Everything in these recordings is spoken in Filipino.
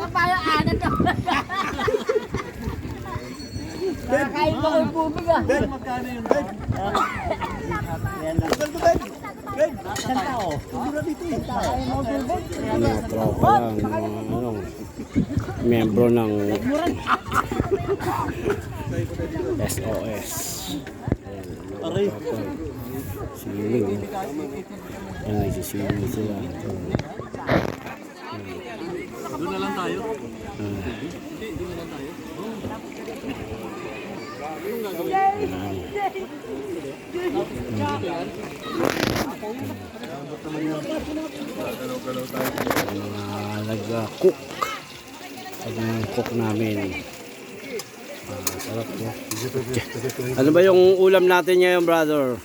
Kapayaan to. Kain ko yung bubig ah. Ben, magkano yung Ben? Magkano Ben? Ben, isang tao. Hindi na dito eh. Mga tropa lang, mga membro ng SOS. Aray. Siling. Yan, nagsisiling sila. Doon na lang tayo. Nag-cook. Nag-cook namin. Sarap po. Ano ba yung ulam natin ngayon, brother?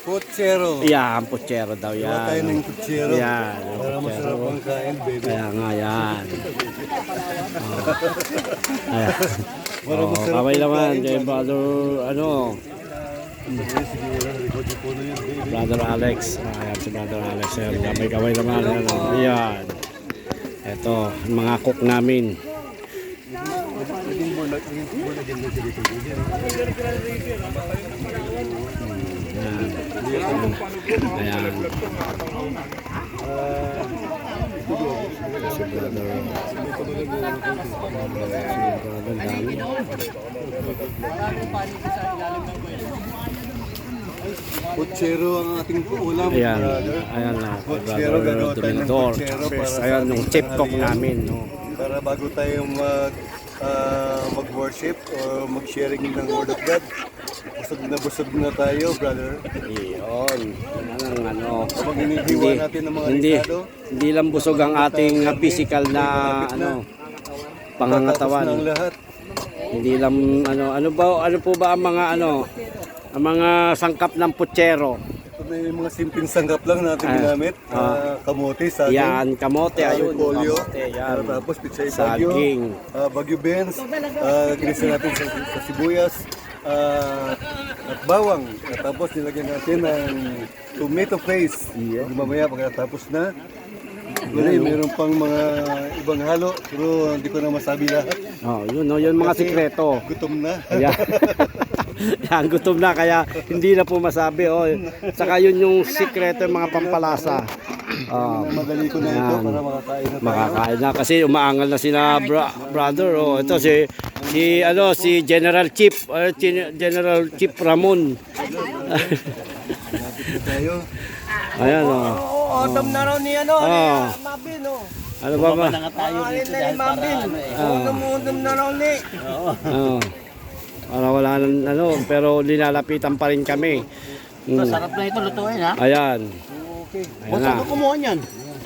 Putsero. Yan, putsero daw yan. Wala tayo ng putsero. Yan, Para masarap ang kain, baby. kaya nga yan. Ayan. Para masarap Kamay ang naman kain, kay brother, ano, brother Alex. Ayan si brother Alex. Ayan, kamay naman. Ano. Ayan. Ito, mga cook namin. Ayan. Si brother. Dami. Putsero ang ating ulam. Ayan. brother. Ayan na. Putsero, gagawa tayo ng Dominador. putsero para sa Ayan yung ating chip cook tanghalian. namin. No? Para bago tayo mag-worship o mag-sharing ng Word of God. Busog na tayo, brother. Iyon. Yan ang ano. Kapag inihiwa natin ng mga Hindi, ricado, hindi lang busog ang ating physical na ano, pangangatawan. tatapos na ang lahat. Hindi lang ano po ba ang mga ang mga sangkap ng putsero? Ito na yung mga simpleng sanggap lang natin ginamit. Kamote, saging, Yan, kamote ayun, polio, kamote yan. tapos pitsay bagyo, Saging. bagyo beans, ginisa natin sa sibuyas, at bawang. At tapos nilagyan natin ng tomato paste. Mamaya pagkatapos na, meron pang mga ibang halo, pero hindi ko na masabi lahat. Oh, yun mga sikreto. Gutom na. Ayan. Yan, gutom na kaya hindi na po masabi. Oh. Saka yun yung sikreto, yung mga pampalasa. Madali ko na ito Yan. para makakain na tayo. Makakain na kasi umaangal na sina brother. Oh, ito si General Chief, General Chief Ramon. Lapit na tayo. Ayan oh. Autumn na raw ni Mabin oh. Ano ba ba? Alin na ni Mabin. Autumn na raw ni. Oh. Para wala nang pero linalapitan pa rin kami. Sarap na ito lutuin ha. Ayan. Okay. Ayan na. Saan ko kumuha niyan?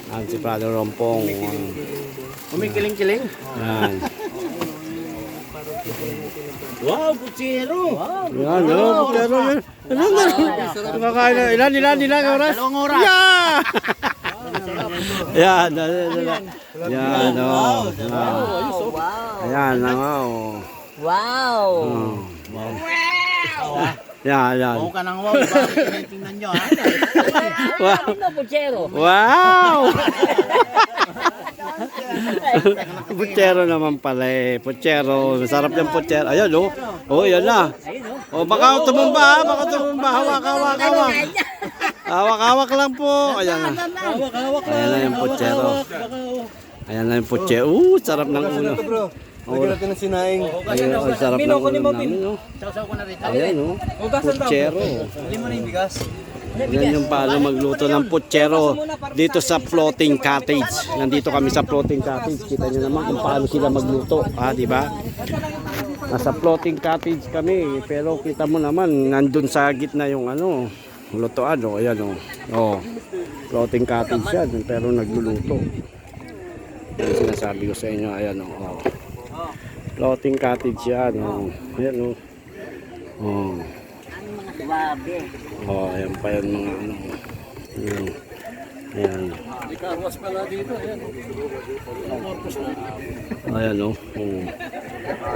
Ayan si Brother Rompong. Kumikiling-kiling. Ayan. Wow, putsero. Yan, pero yun. Kumakain na. Ilan oras? 2 oras. Yeah! Yan, yan, oh. Ayan, oh. Wow. Yan. Wow ka nang wow. Tingnan nyo ha. Wow. Ano putsero? Wow! Putsero naman pala eh. Putsero. Masarap yung putsero. Ayan, oh. Oh, yan na. Oh, baka tumumba ha. Hawak. Hawak lang po. Ayan na. Ayan na yung putsero. Ayan na yung putsero. Sarap ng ulo. Bro, lagyan natin ng sinaing. Ayan, ang sarap ng ulo namin, no? Sausaw ko na rin. Ayan, no? Putsero. Hindi mo na yung bigas. Yan yung paano magluto ng putsero dito sa floating cottage. Nandito kami sa floating cottage. Kita nyo naman kung paano sila magluto. Di ba? Nasa floating cottage kami. Pero kita mo naman, nandun sa gitna yung lutoan. Ayan, floating cottage yan. Pero nagluluto. Yan sinasabi ko sa inyo. Ayan, floating cottage yan. Ayan, Grabe. ayan pa yan mga ayan. Ikarwas pala dito. Ayan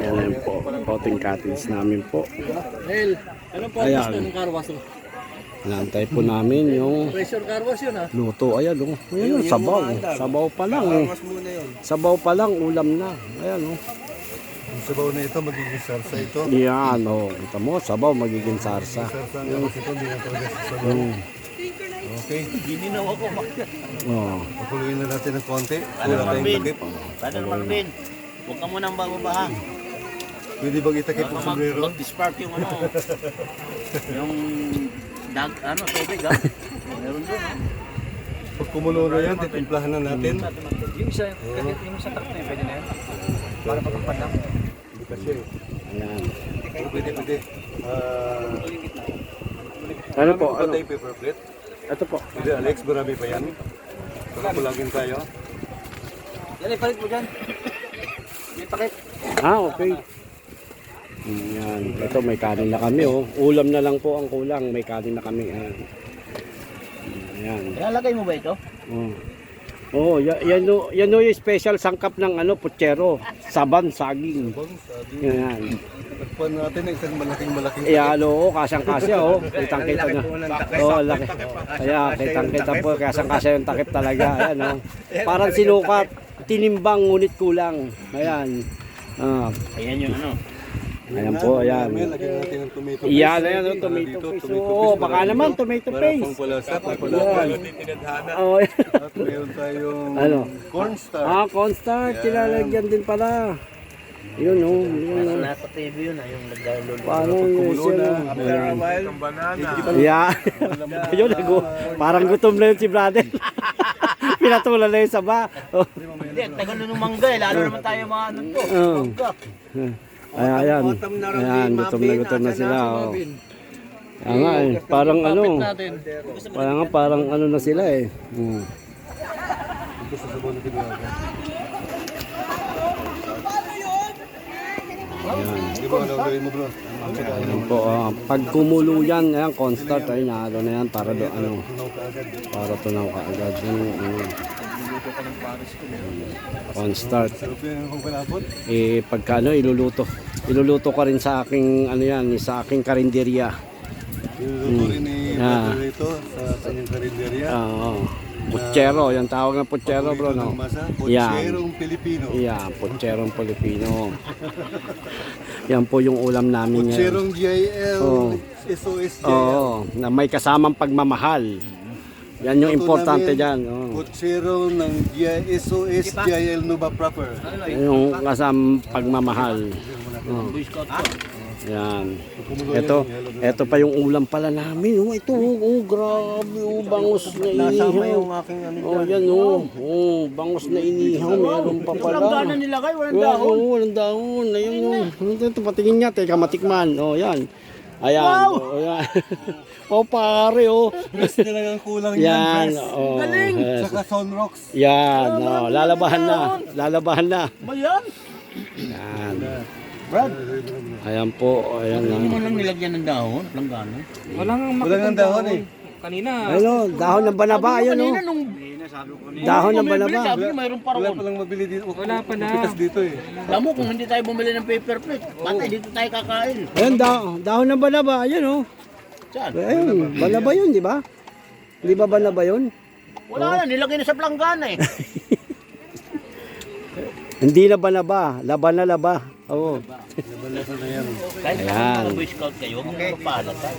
ayan po, floating cottage namin po. Ano po Ayan. ng karwas? Inaantay po namin yung Pressure car wash yun ah. luto. Ayan oh. Ayan, sabaw. Sabaw pa lang oh. Mas muna yun. Sabaw pa lang, ulam na. Ayan oh. Yung sabaw na ito, magiging sarsa ito. Yan oh. Kita mo, sabaw magiging sarsa. Sarsa nga kasi ito, hindi na talaga sa sabaw. Okay, Gininaw ako. Oh. pakuluin na natin ng konti. Wala tayong takip. Brother Marvin, huwag ka munang bababaha. Pwede bang itakip ang sombrero? Mag-dispark yung ano. Yung tubig ha. Meron doon ha. Pag kumulo na yan, titimplahan na natin. Yung isa truck na yun, pwede na yan. Para pagpapanang. Hindi kasi. Ayan. Pero pwede. Ano po? Marami pa Ano? tayong paper plate? Ito po. Hindi, Alex, marami pa yan. Kulagin tayo. Yan, ipalit mo dyan. Ipakit. Ah, okay. Yan. Ito may kanin na kami oh. Ulam na lang po ang kulang. May kanin na kami. Ayan. Ayan. Ilalagay mo ba ito? Oh. Oh, yan yung special sangkap ng ano, putsero. Saban, saging. Yan. Nagpuan natin ng isang malaking Ayan, oo, kasang-kasya, oh. Kitang-kita na. Oo, laki. Kaya, kitang-kita po, kasang-kasya yung takip talaga. Ayan, oh. Parang sinukat, tinimbang, ngunit kulang. Ayan. Ah, Ayan yung ano. ayan po, ayan. Lagyan natin ng tomato paste. Ayan, ayan, oh, tomato paste. Oo, baka naman, tomato Para paste. pang palasa, Ayan. Oh, At meron tayong Ano? cornstarch. cornstarch, kilalagyan din pala. Yun, oh. Yun, oh. Nasa TV yun yung naglalolo. Paano Kumulo yun? na. Ayan. Yung banana. Yeah. Ayun, parang gutom na yun si brother. Pinatulan na yun sa ba. Oh. Hindi, tagal na ng mangga eh. Lalo naman tayo mga ano to. Oh. Mangga. Ayan. Ayan, gutom na sila. Oh. Kaya nga eh, parang ano. Parang ano na sila eh. Ito sa sabaw na tinulaga. Di ba ano gawin mo bro? Ayan po, pag kumulo yan, ayan, cornstarch, ay nalo na yan para do, ano, para tunaw ka agad. Cornstarch. Sarap yan kung palapot. Eh, pagka ano, iluluto ka rin sa aking, ano yan, sa aking karinderya. Niluto rin ni Brother rito sa kanyang karinderya. Oo. Putsero, yung tawag ng putsero bro, no? Yan. Putserong Pilipino. Yan, putserong Pilipino. Yan po yung ulam namin ngayon. Putserong GIL, Oh. SOS GIL. Oo, na may kasamang pagmamahal. Yan yung importante dyan. Oh. Putsero ng SOS GIL Nova Proper. Yung kasamang pagmamahal. Oh. Yan. Ito pa yung ulam pala namin. Oh, ito, grabe, bangus na inihaw. aking ano. Oh, yan, bangus na inihaw. Meron pa pala. Walang gana nilagay, walang dahon. Oo, walang dahon. Ayun, ito, patingin niya. Teka, matikman. Oh, yan. Ayan. Wow! Oh, yan. Oh, pare, oh. Press na lang ang kulang Yan. yan. Oh, yes. Saka Sunrocks. Yan. Oh, lalabahan na. Lalabahan na. Ba yan? Yan. Brad, Ayan po. Ayan hindi mo na. lang nilagyan ng dahon, walang gana. Walang ang dahon eh. Ayun, dahon ng banaba. Ayun, oh. Kanina nung Dahon ng bumibili, banaba. sabi niyo mayroon pa Wala roon. palang mabili dito. Wala pa na. Pitas dito eh. Alam mo, kung hindi tayo bumili ng paper plate, patay dito tayo kakain. Ayun, dahon ng banaba. Ayun, oh. Saan? Ayun, banaba yun, di ba? Di ba banaba yun? Wala na, nilagay na sa planggana eh. Hindi na banaba. Laba na laba. Oo. Laban na yan. Kahit Ayan. mga Boy Scout kayo, magpapalat tayo.